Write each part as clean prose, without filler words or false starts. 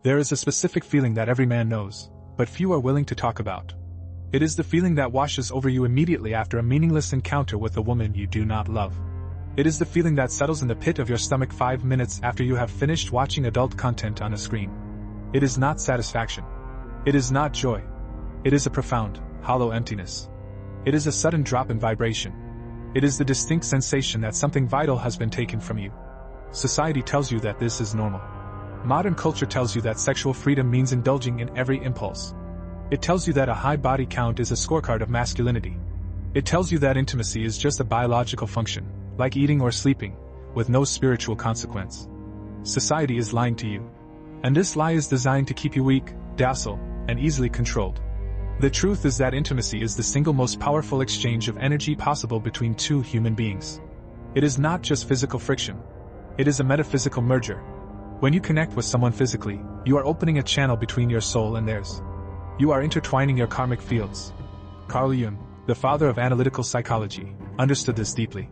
There is a specific feeling that every man knows, but few are willing to talk about. It is the feeling that washes over you immediately after a meaningless encounter with a woman you do not love. It is the feeling that settles in the pit of your stomach 5 minutes after you have finished watching adult content on a screen. It is not satisfaction. It is not joy. It is a profound, hollow emptiness. It is a sudden drop in vibration. It is the distinct sensation that something vital has been taken from you. Society tells you that this is normal. Modern culture tells you that sexual freedom means indulging in every impulse. It tells you that a high body count is a scorecard of masculinity. It tells you that intimacy is just a biological function, like eating or sleeping, with no spiritual consequence. Society is lying to you. And this lie is designed to keep you weak, docile, and easily controlled. The truth is that intimacy is the single most powerful exchange of energy possible between two human beings. It is not just physical friction. It is a metaphysical merger. When you connect with someone physically, you are opening a channel between your soul and theirs. You are intertwining your karmic fields. Carl Jung, the father of analytical psychology, understood this deeply.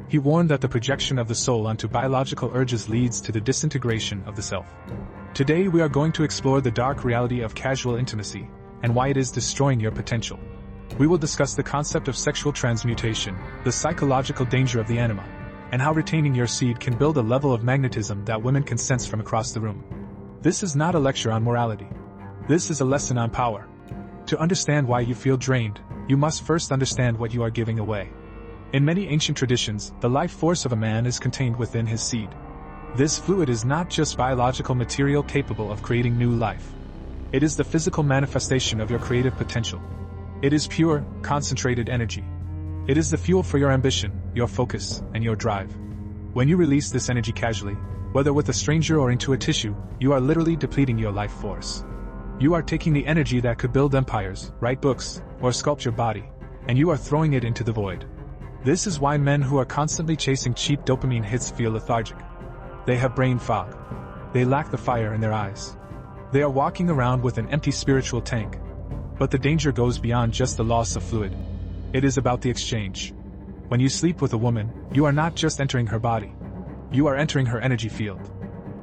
He warned that the projection of the soul onto biological urges leads to the disintegration of the self. Today we are going to explore the dark reality of casual intimacy, and why it is destroying your potential. We will discuss the concept of sexual transmutation, the psychological danger of the anima, and how retaining your seed can build a level of magnetism that women can sense from across the room. This is not a lecture on morality. This is a lesson on power. To understand why you feel drained, you must first understand what you are giving away. In many ancient traditions, the life force of a man is contained within his seed. This fluid is not just biological material capable of creating new life. It is the physical manifestation of your creative potential. It is pure, concentrated energy. It is the fuel for your ambition, your focus, and your drive. When you release this energy casually, whether with a stranger or into a tissue, you are literally depleting your life force. You are taking the energy that could build empires, write books, or sculpt your body, and you are throwing it into the void. This is why men who are constantly chasing cheap dopamine hits feel lethargic. They have brain fog. They lack the fire in their eyes. They are walking around with an empty spiritual tank. But the danger goes beyond just the loss of fluid. It is about the exchange. When you sleep with a woman, you are not just entering her body. You are entering her energy field.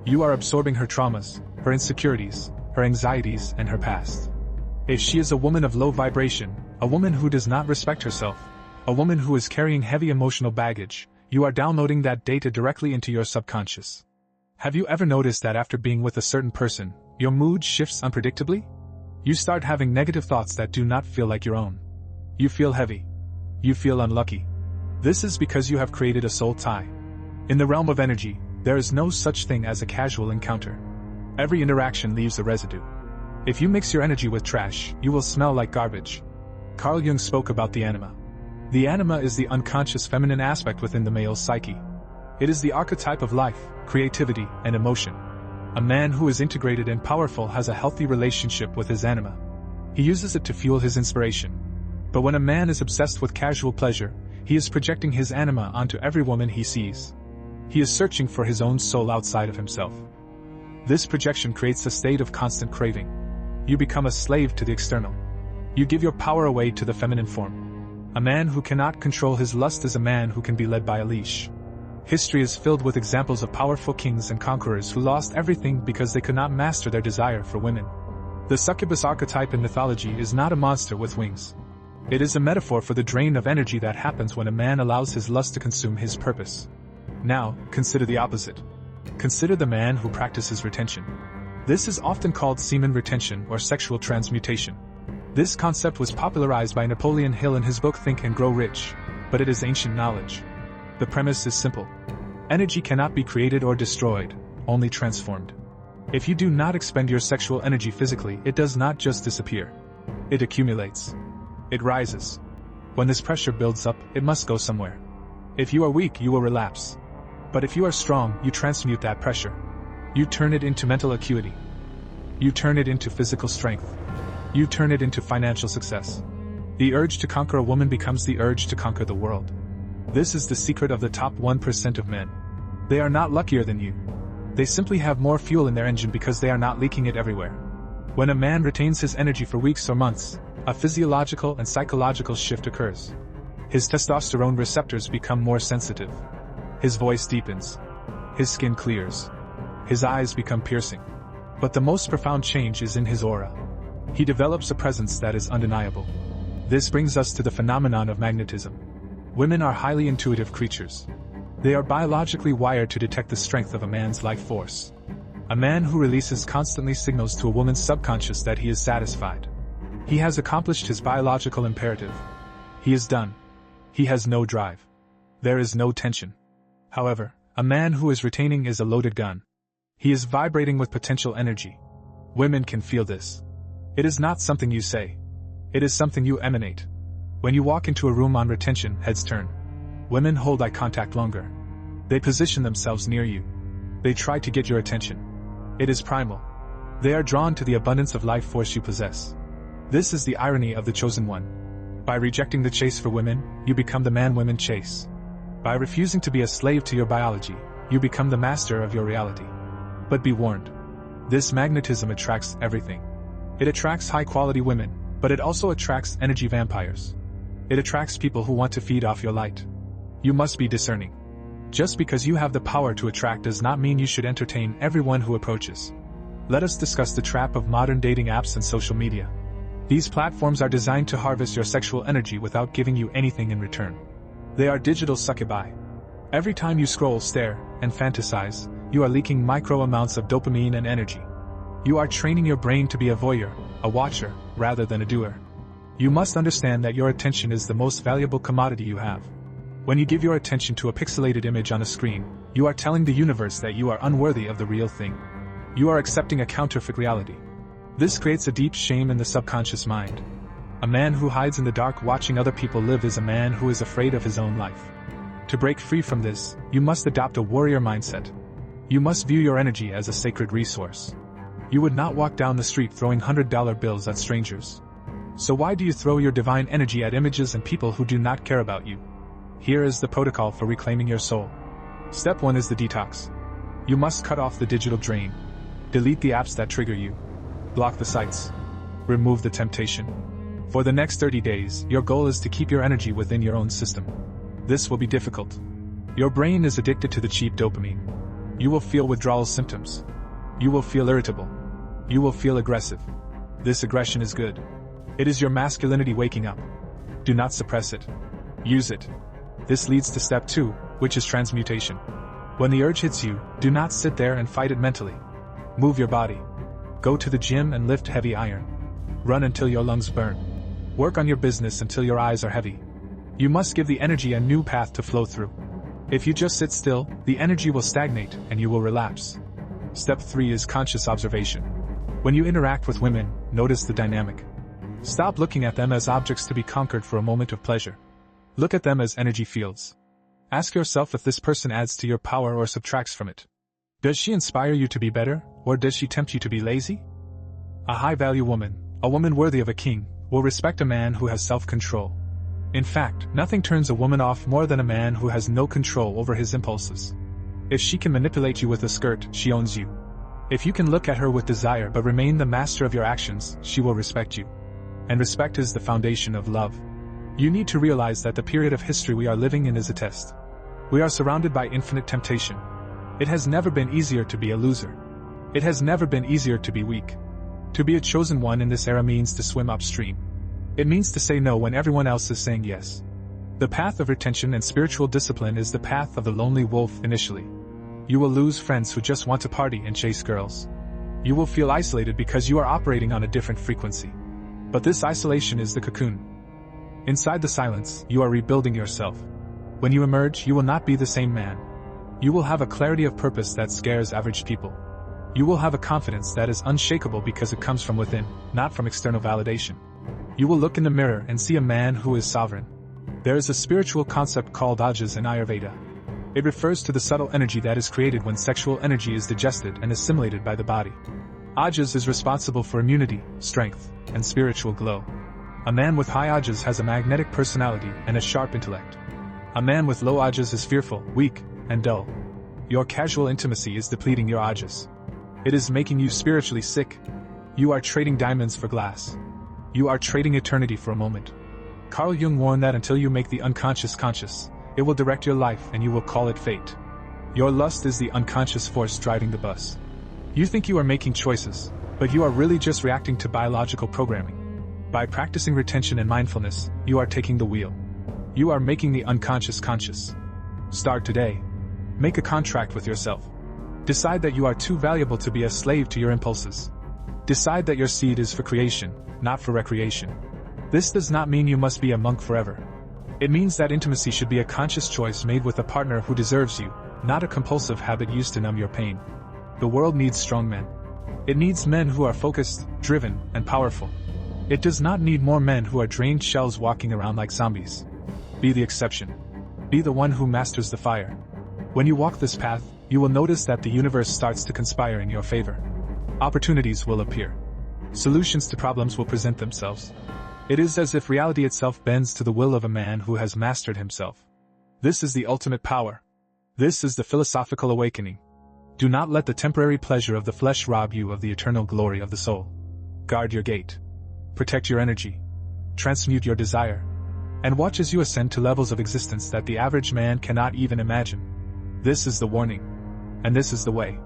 You are absorbing her traumas, her insecurities, her anxieties, and her past. If she is a woman of low vibration, a woman who does not respect herself, a woman who is carrying heavy emotional baggage, you are downloading that data directly into your subconscious. Have you ever noticed that after being with a certain person, your mood shifts unpredictably? You start having negative thoughts that do not feel like your own. You feel heavy. You feel unlucky. This is because you have created a soul tie. In the realm of energy, there is no such thing as a casual encounter. Every interaction leaves a residue. If you mix your energy with trash, you will smell like garbage. Carl Jung spoke about the anima. The anima is the unconscious feminine aspect within the male psyche. It is the archetype of life, creativity, and emotion. A man who is integrated and powerful has a healthy relationship with his anima. He uses it to fuel his inspiration. But when a man is obsessed with casual pleasure, he is projecting his anima onto every woman he sees. He is searching for his own soul outside of himself. This projection creates a state of constant craving. You become a slave to the external. You give your power away to the feminine form. A man who cannot control his lust is a man who can be led by a leash. History is filled with examples of powerful kings and conquerors who lost everything because they could not master their desire for women. The succubus archetype in mythology is not a monster with wings. It is a metaphor for the drain of energy that happens when a man allows his lust to consume his purpose. Now, consider the opposite. Consider the man who practices retention. This is often called semen retention or sexual transmutation. This concept was popularized by Napoleon Hill in his book Think and Grow Rich, but it is ancient knowledge. The premise is simple. Energy cannot be created or destroyed, only transformed. If you do not expend your sexual energy physically, it does not just disappear. It accumulates. It rises. When this pressure builds up, it must go somewhere. If you are weak, you will relapse. But if you are strong, you transmute that pressure. You turn it into mental acuity. You turn it into physical strength. You turn it into financial success. The urge to conquer a woman becomes the urge to conquer the world. This is the secret of the top 1% of men. They are not luckier than you. They simply have more fuel in their engine because they are not leaking it everywhere. When a man retains his energy for weeks or months, a physiological and psychological shift occurs. His testosterone receptors become more sensitive. His voice deepens. His skin clears. His eyes become piercing. But the most profound change is in his aura. He develops a presence that is undeniable. This brings us to the phenomenon of magnetism. Women are highly intuitive creatures. They are biologically wired to detect the strength of a man's life force. A man who releases constantly signals to a woman's subconscious that he is satisfied. He has accomplished his biological imperative. He is done. He has no drive. There is no tension. However, a man who is retaining is a loaded gun. He is vibrating with potential energy. Women can feel this. It is not something you say. It is something you emanate. When you walk into a room on retention, heads turn. Women hold eye contact longer. They position themselves near you. They try to get your attention. It is primal. They are drawn to the abundance of life force you possess. This is the irony of the chosen one. By rejecting the chase for women, you become the man women chase. By refusing to be a slave to your biology, you become the master of your reality. But be warned. This magnetism attracts everything. It attracts high-quality women, but it also attracts energy vampires. It attracts people who want to feed off your light. You must be discerning. Just because you have the power to attract does not mean you should entertain everyone who approaches. Let us discuss the trap of modern dating apps and social media. These platforms are designed to harvest your sexual energy without giving you anything in return. They are digital succubi. Every time you scroll, stare, and fantasize, you are leaking micro amounts of dopamine and energy. You are training your brain to be a voyeur, a watcher, rather than a doer. You must understand that your attention is the most valuable commodity you have. When you give your attention to a pixelated image on a screen, you are telling the universe that you are unworthy of the real thing. You are accepting a counterfeit reality. This creates a deep shame in the subconscious mind. A man who hides in the dark watching other people live is a man who is afraid of his own life. To break free from this, you must adopt a warrior mindset. You must view your energy as a sacred resource. You would not walk down the street throwing $100 bills at strangers. So why do you throw your divine energy at images and people who do not care about you? Here is the protocol for reclaiming your soul. Step 1 is the detox. You must cut off the digital drain. Delete the apps that trigger you. Block the sites. Remove the temptation. For the next 30 days, your goal is to keep your energy within your own system. This will be difficult. Your brain is addicted to the cheap dopamine. You will feel withdrawal symptoms. You will feel irritable. You will feel aggressive. This aggression is good. It is your masculinity waking up. Do not suppress it. Use it. This leads to step 2, which is transmutation. When the urge hits you, do not sit there and fight it mentally. Move your body. Go to the gym and lift heavy iron. Run until your lungs burn. Work on your business until your eyes are heavy. You must give the energy a new path to flow through. If you just sit still, the energy will stagnate and you will relapse. Step 3 is conscious observation. When you interact with women, notice the dynamic. Stop looking at them as objects to be conquered for a moment of pleasure. Look at them as energy fields. Ask yourself if this person adds to your power or subtracts from it. Does she inspire you to be better, or does she tempt you to be lazy? A high-value woman, a woman worthy of a king, will respect a man who has self-control. In fact, nothing turns a woman off more than a man who has no control over his impulses. If she can manipulate you with a skirt, she owns you. If you can look at her with desire but remain the master of your actions, she will respect you. And respect is the foundation of love. You need to realize that the period of history we are living in is a test. We are surrounded by infinite temptation. It has never been easier to be a loser. It has never been easier to be weak. To be a chosen one in this era means to swim upstream. It means to say no when everyone else is saying yes. The path of retention and spiritual discipline is the path of the lonely wolf initially. You will lose friends who just want to party and chase girls. You will feel isolated because you are operating on a different frequency. But this isolation is the cocoon. Inside the silence, you are rebuilding yourself. When you emerge, you will not be the same man. You will have a clarity of purpose that scares average people. You will have a confidence that is unshakable because it comes from within, not from external validation. You will look in the mirror and see a man who is sovereign. There is a spiritual concept called Ojas in Ayurveda. It refers to the subtle energy that is created when sexual energy is digested and assimilated by the body. Ojas is responsible for immunity, strength, and spiritual glow. A man with high Ojas has a magnetic personality and a sharp intellect. A man with low Ojas is fearful, weak, and dull. Your casual intimacy is depleting your Ojas. It is making you spiritually sick. You are trading diamonds for glass. You are trading eternity for a moment. Carl Jung warned that until you make the unconscious conscious, it will direct your life and you will call it fate. Your lust is the unconscious force driving the bus. You think you are making choices, but you are really just reacting to biological programming. By practicing retention and mindfulness, you are taking the wheel. You are making the unconscious conscious. Start today. Make a contract with yourself. Decide that you are too valuable to be a slave to your impulses. Decide that your seed is for creation, not for recreation. This does not mean you must be a monk forever. It means that intimacy should be a conscious choice made with a partner who deserves you, not a compulsive habit used to numb your pain. The world needs strong men. It needs men who are focused, driven, and powerful. It does not need more men who are drained shells walking around like zombies. Be the exception. Be the one who masters the fire. When you walk this path, you will notice that the universe starts to conspire in your favor. Opportunities will appear. Solutions to problems will present themselves. It is as if reality itself bends to the will of a man who has mastered himself. This is the ultimate power. This is the philosophical awakening. Do not let the temporary pleasure of the flesh rob you of the eternal glory of the soul. Guard your gate. Protect your energy. Transmute your desire. And watch as you ascend to levels of existence that the average man cannot even imagine. This is the warning. And this is the way.